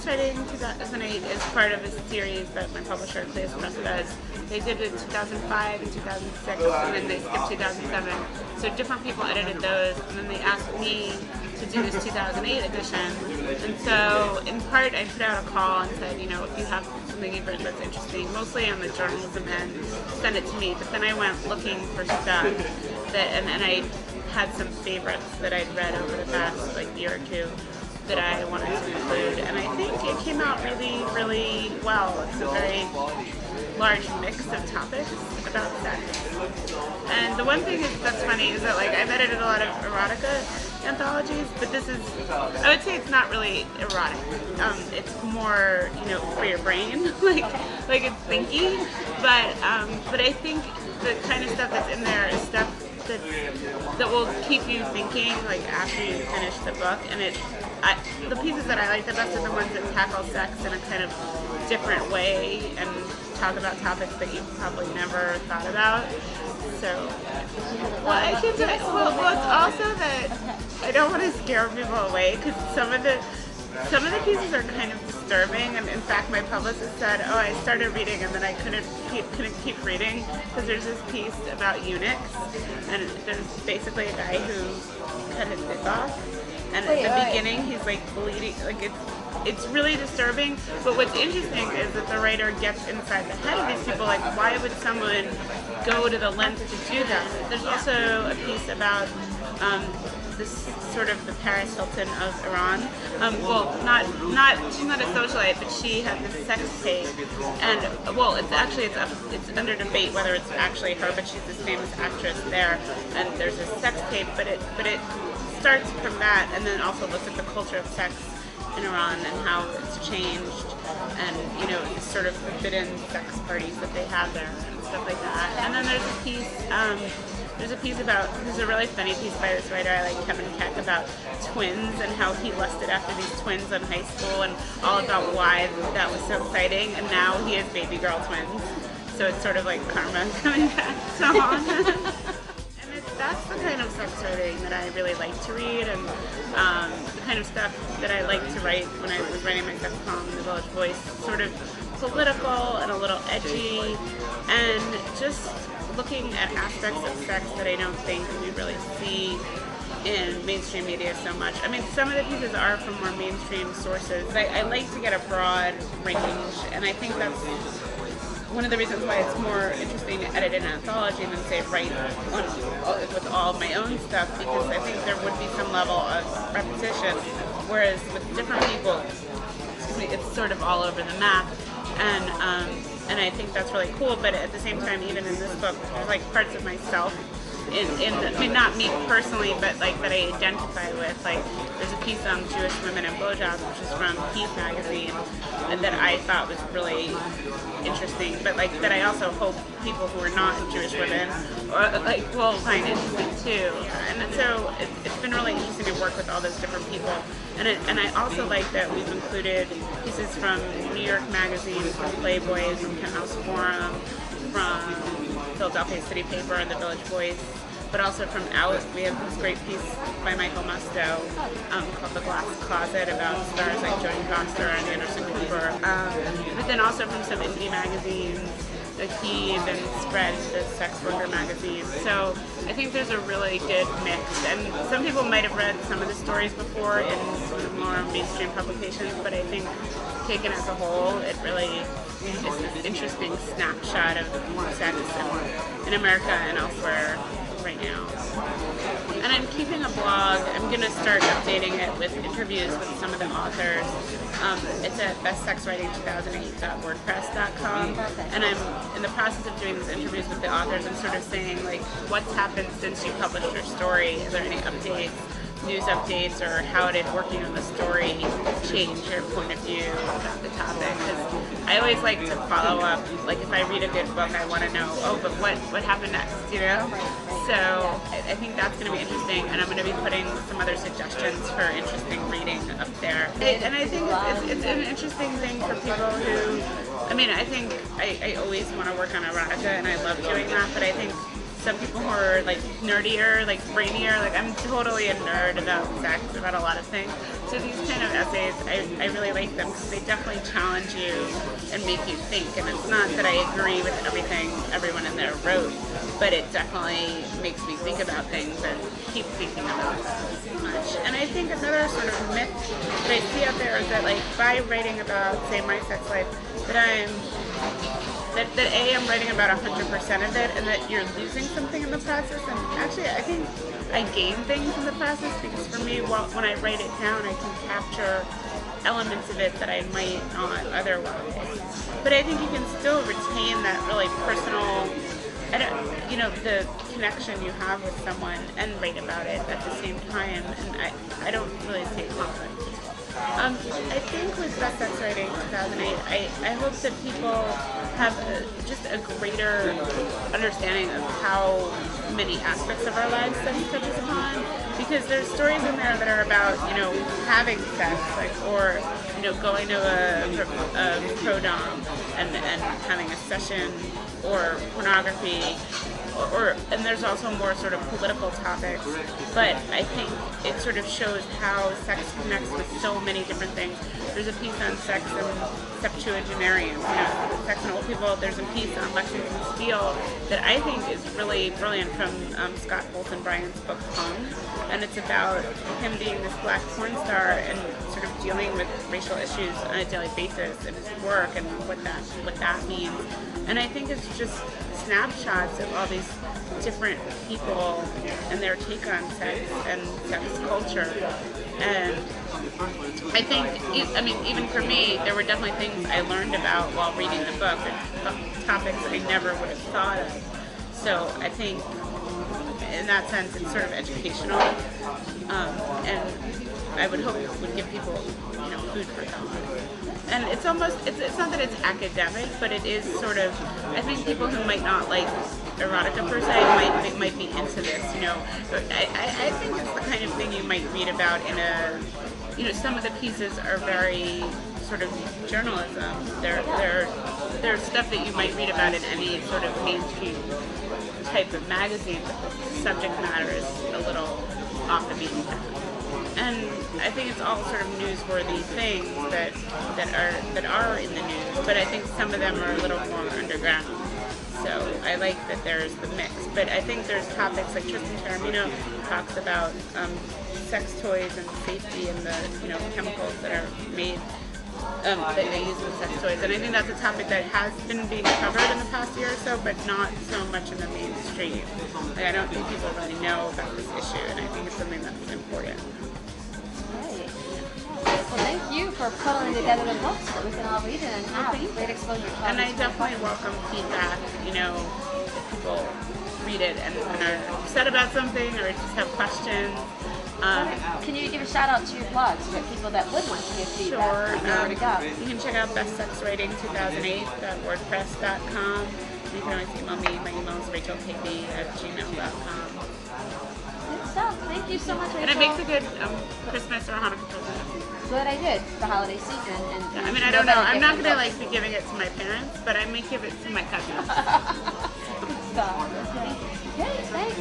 sex writing 2008 is part of a series that my publisher, Cleus Press, does. They did it in 2005 and 2006, and then they skipped 2007. So different people edited those, and then they asked me to do this 2008 edition. And so, in part, I put out a call and said, you know, if you have something you've written that's interesting, mostly on the journalism end, send it to me. But then I went looking for stuff that, and I had some favorites that I'd read over the past year or two that I wanted to include, and I think it came out really, really well. It's a very large mix of topics about sex. And the one thing that's funny is that I've edited a lot of erotica anthologies, but this is, I would say it's not really erotic. It's more, for your brain, like it's thinky. But I think the kind of stuff that's in there is stuff that will keep you thinking after you finish the book. And the pieces that I like the best are the ones that tackle sex in a kind of different way and talk about topics that you probably never thought about. So, well, it's also that I don't want to scare people away, because some of the pieces are kind of disturbing, and in fact my publicist said, oh, I started reading and then I couldn't keep reading, because there's this piece about eunuchs, and there's basically a guy who cut his dick off, and at the beginning he's bleeding, it's really disturbing. But what's interesting is that the writer gets inside the head of these people, why would someone go to the length to do that? There's also a piece about this sort of the Paris Hilton of Iran. She's not a socialite, but she had this sex tape, and it's under debate whether it's actually her, but she's this famous actress there, and there's a sex tape, but it starts from that, and then also looks at the culture of sex in Iran and how it's changed, and the sort of forbidden sex parties that they have there and stuff like that. And then there's a piece about, there's a really funny piece by this writer I like, Kevin Keck, about twins and how he lusted after these twins in high school, and all about why that was so exciting, and now he has baby girl twins. So it's sort of like karma coming back so on. That's the kind of sex writing that I really like to read, and the kind of stuff that I like to write when I was writing my sex column in the Village Voice, sort of political and a little edgy, and just looking at aspects of sex that I don't think we really see in mainstream media so much. I mean, some of the pieces are from more mainstream sources. I like to get a broad range, and I think that's one of the reasons why it's more interesting to edit an anthology than, say, write with all of my own stuff, because I think there would be some level of repetition, whereas with different people, it's sort of all over the map, and I think that's really cool. But at the same time, even in this book, there's parts of myself not me personally, but that I identify with. There's a piece on Jewish women and blowjobs, which is from Heat magazine, and that I thought was really interesting, but that I also hope people who are not Jewish women will find interesting too. And so it's been really interesting to work with all those different people. And I also like that we've included pieces from New York Magazine, from Playboy, from Penthouse Forum, from Philadelphia City Paper and the Village Voice, but also from Out. We have this great piece by Michael Musto called The Glass Closet, about stars like Jodie Foster and Anderson Cooper. But then also from some indie magazines, The Heave and Spread, the sex worker magazine. So I think there's a really good mix. And some people might have read some of the stories before in some of the more mainstream publications, but I think taken as a whole, it really is this interesting snapshot of sex in America and elsewhere right now. And I'm keeping a blog. I'm going to start updating it with interviews with some of the authors. It's at bestsexwriting2008.wordpress.com, and I'm in the process of doing these interviews with the authors and sort of saying, what's happened since you published your story? Is there any updates, news updates, or how did working on the story change your point of view about the topic? Because I always like to follow up. If I read a good book, I want to know, but what happened next, So I think that's going to be interesting, and I'm going to be putting some other suggestions for interesting reading up there. And I think it's an interesting thing for people who, I think I always want to work on erotica, and I love doing that, but I think some people who are like nerdier, like brainier. Like I'm totally a nerd about sex, about a lot of things. So these kind of essays, I really like them because they definitely challenge you and make you think. And it's not that I agree with everything everyone in there wrote, but it definitely makes me think about things and keep thinking about so much. And I think another sort of myth that I see out there is that like by writing about, say, my sex life, that I'm writing about 100% of it, and that you're losing something in the process. And actually, I think I gain things in the process because for me, when I write it down, I can capture elements of it that I might not otherwise. But I think you can still retain that really personal, the connection you have with someone and write about it at the same time. And I don't really see conflict. I think with Best Sex Writing 2008, I hope that people have just a greater understanding of how many aspects of our lives sex touches upon. Because there's stories in there that are about, having sex, like, or, going to a pro-dom and having a session, or pornography, and there's also more sort of political topics, but I think it sort of shows how sex connects with so many different things. There's a piece on sex and septuagenarians, sex and old people. There's a piece on Lexington Steele that I think is really brilliant from Scott Bolton Bryan's book Hung, and it's about him being this black porn star and sort of dealing with racial issues on a daily basis in his work and what that means. And I think it's just snapshots of all these different people and their take on sex and sex culture. And I think, even for me, there were definitely things I learned about while reading the book, and topics I never would have thought of. So I think, in that sense, it's sort of educational, and I would hope it would give people, food for thought. And it's not that it's academic, but it is sort of, I think people who might not like erotica per se might be into this, But I think it's the kind of thing you might read about in a, some of the pieces are very sort of journalism. They're stuff that you might read about in any sort of mainstream type of magazine, but the subject matter is a little off the beaten path. And I think it's all sort of newsworthy things that are in the news, but I think some of them are a little more underground. So I like that there's the mix. But I think there's topics like Tristan Taormino talks about sex toys and safety and the chemicals that are made that they use in sex toys. And I think that's a topic that has been being covered in the past year or so, but not so much in the mainstream. Like, I don't think people really know about this issue, and I think it's something that's important. Well, thank you for putting together the books that we can all read and have great exposure to. And I definitely welcome feedback, if people read it and are upset about something or just have questions. Can you give a shout out to your blogs for people that would want to give feedback? Sure. Where to go? You can check out bestsexwriting2008.wordpress.com. You can always email me. My email is rachelkb@gmail.com. Good stuff. Thank you so much, Rachel. And it makes a good Christmas or Hanukkah present. Good idea. It's the holiday season. And I don't know. I'm not going to be giving it to my parents, but I may give it to my cousins. Good stuff. Okay, thanks.